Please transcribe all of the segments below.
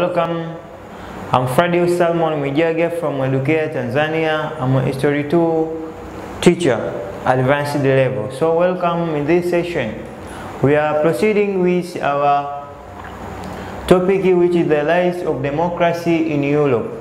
Welcome. I'm Friday Salmon Mijage from Edukea Tanzania. I'm a History 2 teacher, advanced level. So welcome in this session. We are proceeding with our topic, which is the rise of democracy in Europe.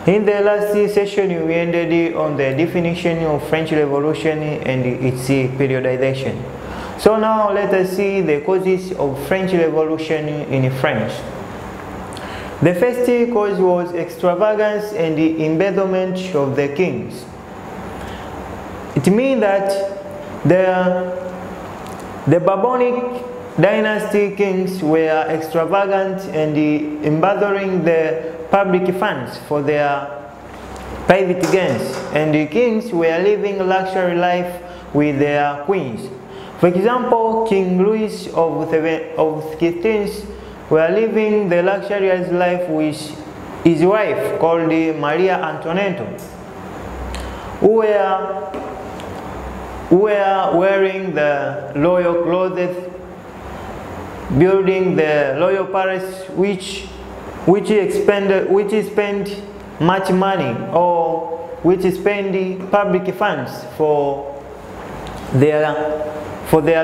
In the last session, we ended on the definition of French Revolution and its periodization. So now let us see the causes of French Revolution in France. The first cause was extravagance and the embezzlement of the kings. It means that the Bourbonic dynasty kings were extravagant and embezzling the public funds for their private gains, and the kings were living a luxury life with their queens. For example, King Louis of XVI were living the luxurious life with his wife called Maria Antoinette, who were wearing the royal clothes, building the royal palace, which spent much money, or which spend public funds for their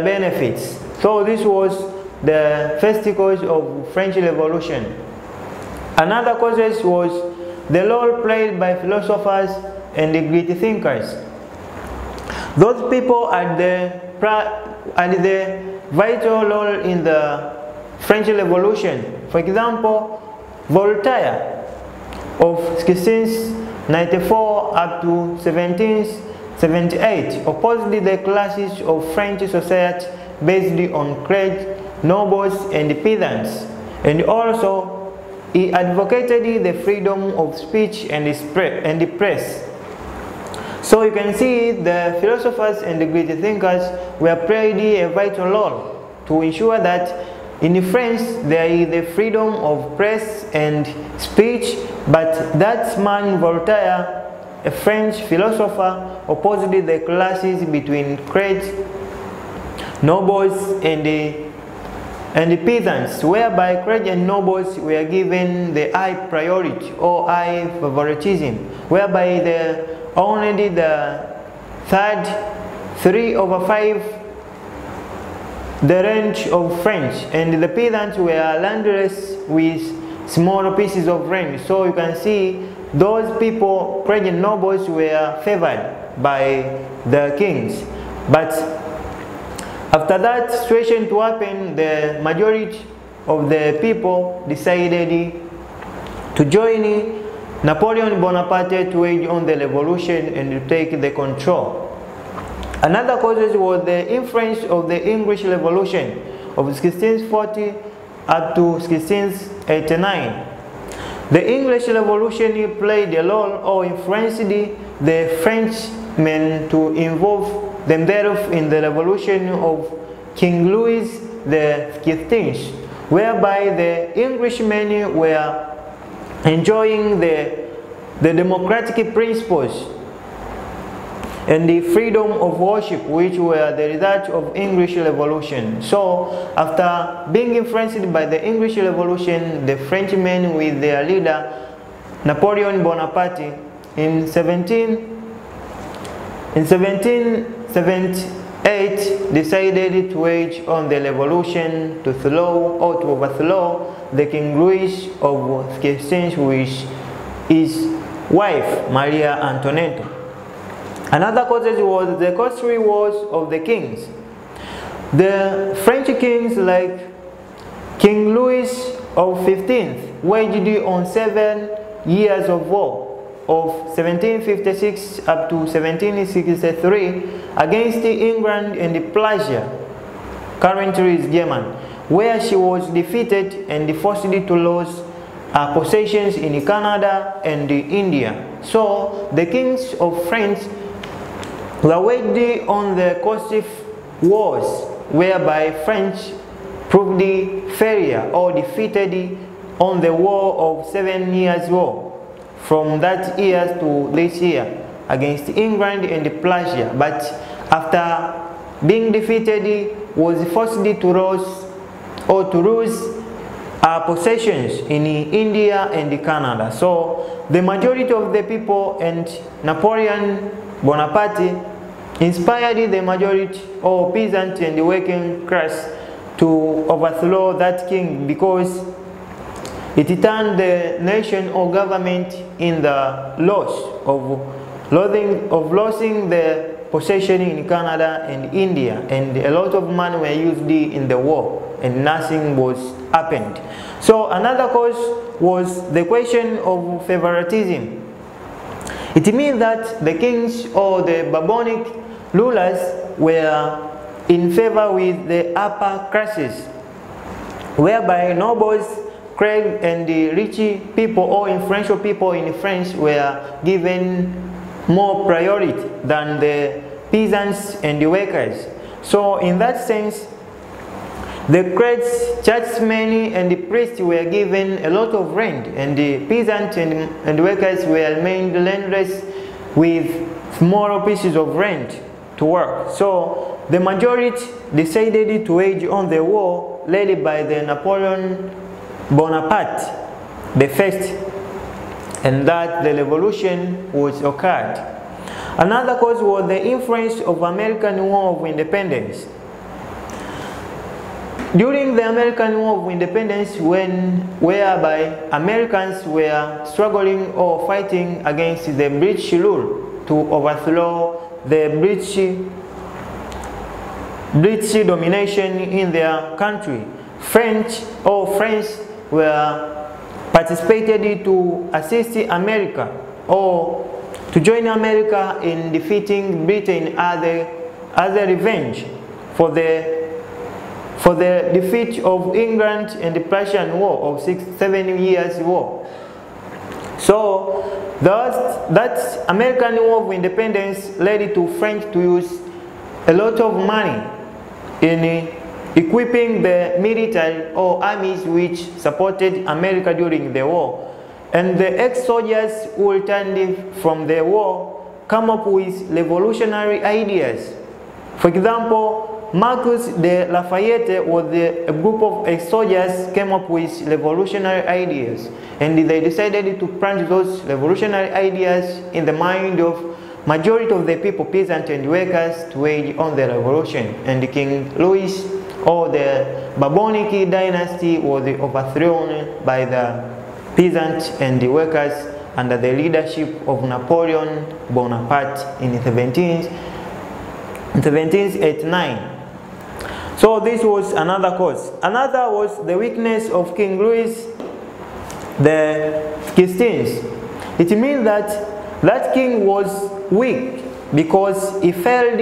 benefits. So this was the first cause of French Revolution. Another cause was the role played by philosophers and the great thinkers. Those people had the vital role in the French Revolution. For example, Voltaire of 1694 up to 1778 opposed the classes of French society based on clergy, nobles and peasants, and also he advocated the freedom of speech and the press. So you can see the philosophers and the great thinkers were played a vital role to ensure that in France there is the freedom of press and speech, but that man Voltaire, a French philosopher, opposed the classes between clergy, nobles and the peasants, whereby clergy and nobles were given the high priority or high favoritism, whereby only the third 3/5 the range of French, and the peasants were landless with small pieces of land. So you can see those people, clergy and nobles, were favored by the kings. But after that situation to happen, the majority of the people decided to join Napoleon Bonaparte to wage on the revolution and to take the control. Another cause was the influence of the English Revolution of 1640 up to 1689. The English Revolution played a role or influenced the Frenchmen to involve themselves in the revolution of King Louis XVI, whereby the Englishmen were enjoying the democratic principles and the freedom of worship, which were the result of English Revolution. So after being influenced by the English Revolution, the Frenchmen with their leader Napoleon Bonaparte in 1778 decided to wage on the revolution to overthrow the King Louis of XVI with his wife Maria Antoinette. Another cause was the costly wars of the kings. The French kings like King Louis of XV waged on 7 years of war of 1756 up to 1763 against England and Prussia, currently is German, where she was defeated and forced to lose her possessions in Canada and India. So the kings of France were waged on the costly wars, whereby French proved failure or defeated on the War of 7 Years' War from that year to this year against England and Prussia. But after being defeated, was forced to lose possessions in India and Canada. So the majority of the people and Napoleon Bonaparte inspired the majority of peasants and the working class to overthrow that king, because it turned the nation or government in the loss of losing the possession in Canada and India, and a lot of money were used in the war and nothing was happened. So another cause was the question of favoritism. It means that the kings or the Bourbonic rulers were in favor with the upper classes, whereby nobles, clergy, and the rich people or influential people in France were given more priority than the peasants and the workers. So in that sense, the clergy, churchmen, and the priests were given a lot of rent, and the peasants and the workers were made landless with small pieces of rent to work. So the majority decided to wage on the war led by the Napoleon Bonaparte the first, and that the revolution was occurred. Another cause was the influence of American War of Independence. During the American War of Independence, whereby Americans were struggling or fighting against the British rule to overthrow the British domination in their country, French were participated to assist America or to join America in defeating Britain as a revenge for the defeat of England in the Prussian War of 7 years war. So that American War of Independence led to French to use a lot of money in equipping the military or armies which supported America during the war. And the ex-soldiers who returned from the war come up with revolutionary ideas. For example, Marcus de Lafayette was a group of ex-soldiers came up with revolutionary ideas, and they decided to plant those revolutionary ideas in the mind of majority of the people, peasants and workers, to wage on the revolution. And King Louis or the Bourbonic dynasty was overthrown by the peasants and the workers under the leadership of Napoleon Bonaparte in 1789. So this was another cause. Another was the weakness of King Louis the XVI. It means that king was weak because he failed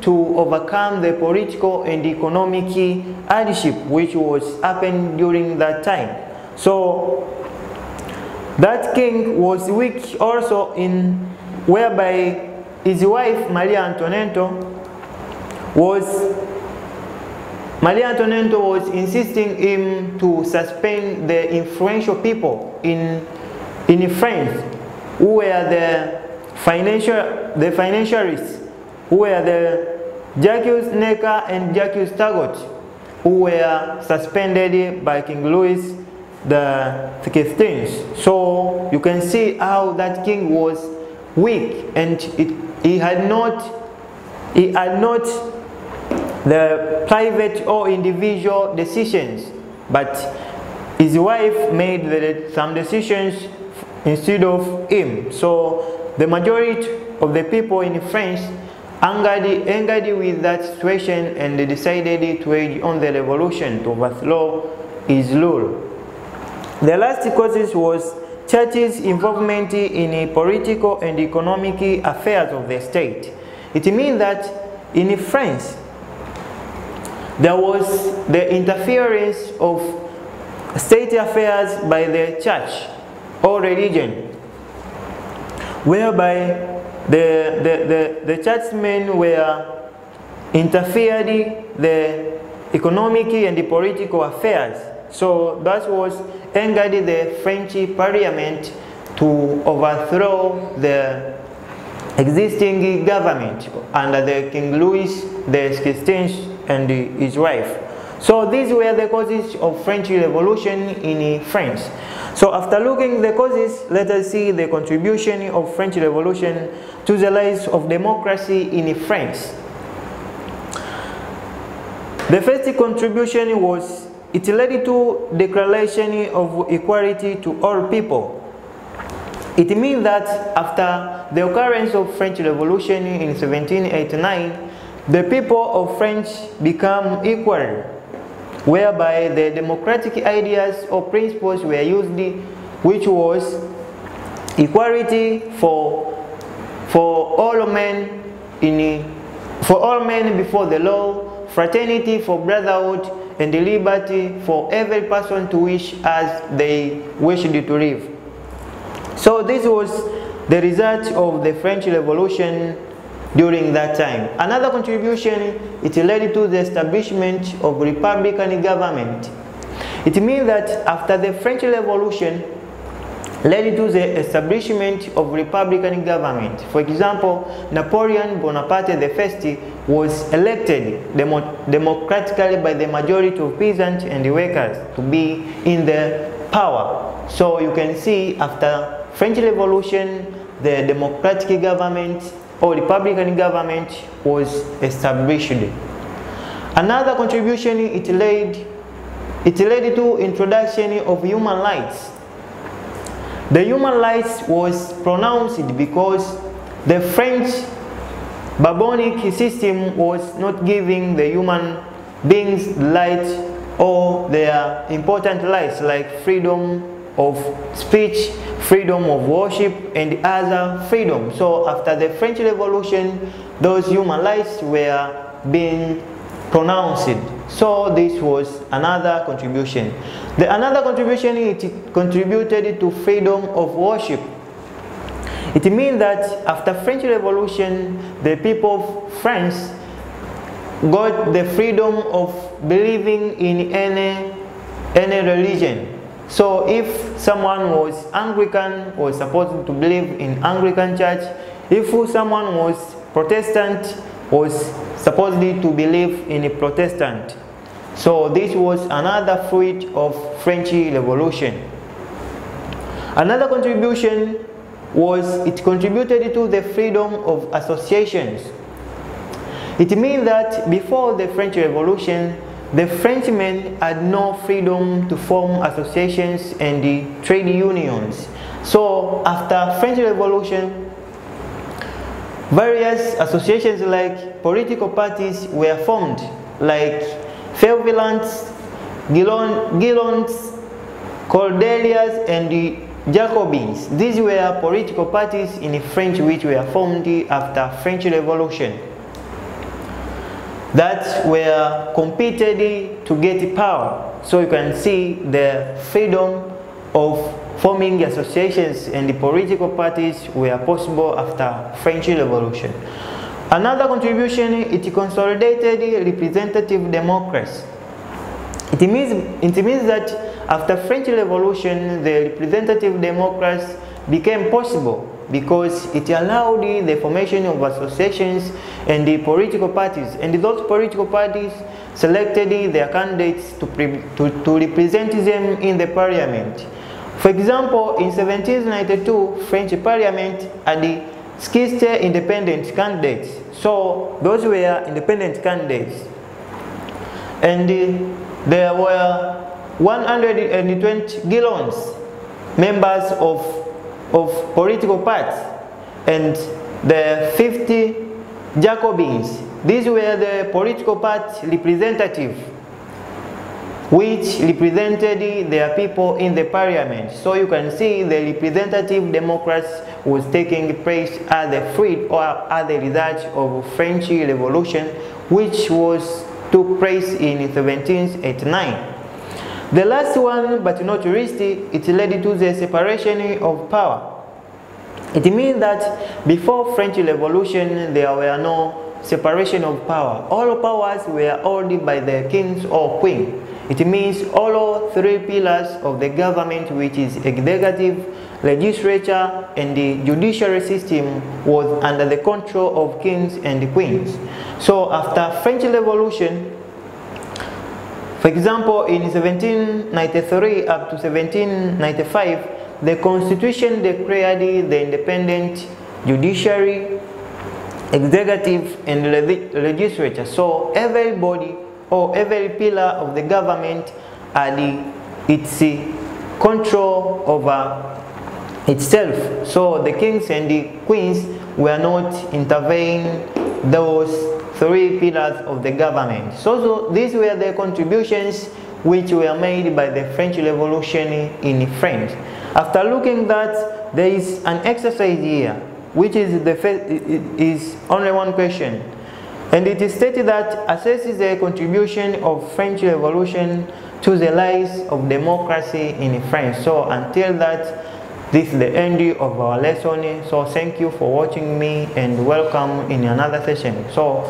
to overcome the political and economic hardship which was happening during that time. So that king was weak also in whereby his wife Maria Antoinette was insisting him to suspend the influential people in France who were the financialists, who were the Jacques Necker and Jacques Turgot, who were suspended by King Louis the 16th. So you can see how that king was weak, and he had not the private or individual decisions, but his wife made some decisions instead of him. So the majority of the people in France angered with that situation, and they decided to wage on the revolution to overthrow his rule. The last causes was church's involvement in political and economic affairs of the state. It means that in France there was the interference of state affairs by the church or religion, whereby the churchmen were interfering the economic and the political affairs. So that was angered the French Parliament to overthrow the existing government under the King Louis the XVI and his wife. So these were the causes of French Revolution in France. So after looking at the causes, let us see the contribution of French Revolution to the rise of democracy in France. The first contribution was it led to declaration of equality to all people. It means that after the occurrence of French Revolution in 1789, the people of France become equal, whereby the democratic ideas or principles were used, which was equality for all men before the law, fraternity for brotherhood, and liberty for every person to wish as they wished to live. So this was the result of the French Revolution during that time. Another contribution, it led to the establishment of republican government. It means that after the French Revolution led to the establishment of republican government. For example, Napoleon Bonaparte I was elected democratically by the majority of peasants and workers to be in the power. So you can see after French Revolution, the democratic government or republican government was established. Another contribution, it led to introduction of human rights. The human rights was pronounced because the French Bourbonic system was not giving the human beings rights or their important rights like freedom of speech, freedom of worship, and other freedom. So after the French Revolution, those human rights were being pronounced. So this was another contribution. Another contribution, it contributed to freedom of worship. It means that after French Revolution, the people of France got the freedom of believing in any religion. So if someone was Anglican, was supposed to believe in Anglican church. If someone was Protestant, was supposed to believe in a Protestant. So this was another fruit of French Revolution. Another contribution was it contributed to the freedom of associations. It means that before the French Revolution, the Frenchmen had no freedom to form associations and the trade unions. So after French Revolution, various associations like political parties were formed, like Feuillants, Guillons, Cordeliers, and the Jacobins. These were political parties in French which were formed after French Revolution, that were competed to get power. So you can see the freedom of forming associations and the political parties were possible after French Revolution. Another contribution, it consolidated representative democracy. It means that after French Revolution, the representative democracy became possible because it allowed the formation of associations and the political parties, and those political parties selected their candidates to represent them in the parliament. For example, in 1792, French parliament had 60 independent candidates. So those were independent candidates, and there were 120 Guillons, members of political parties, and the 50 Jacobins. These were the political party representatives which represented their people in the parliament. So you can see the representative democracy was taking place as the fruit or as the result of French Revolution, which took place in 1789. The last one, but not least, it led to the separation of power. It means that before French Revolution, there were no separation of power. All powers were held by the kings or queen. It means all three pillars of the government, which is executive, legislature, and the judiciary system, was under the control of kings and queens. So after French Revolution, For example, in 1793 up to 1795, the Constitution declared the independent judiciary, executive, and legislature. So every body or every pillar of the government had its control over itself. So the kings and the queens were not intervening those three pillars of the government. So these were the contributions which were made by the French Revolution in France. After looking that, there is an exercise here, which is is only one question, and it is stated that assesses the contribution of French Revolution to the rise of democracy in France. So until that, this is the end of our lesson. So thank you for watching me and welcome in another session. So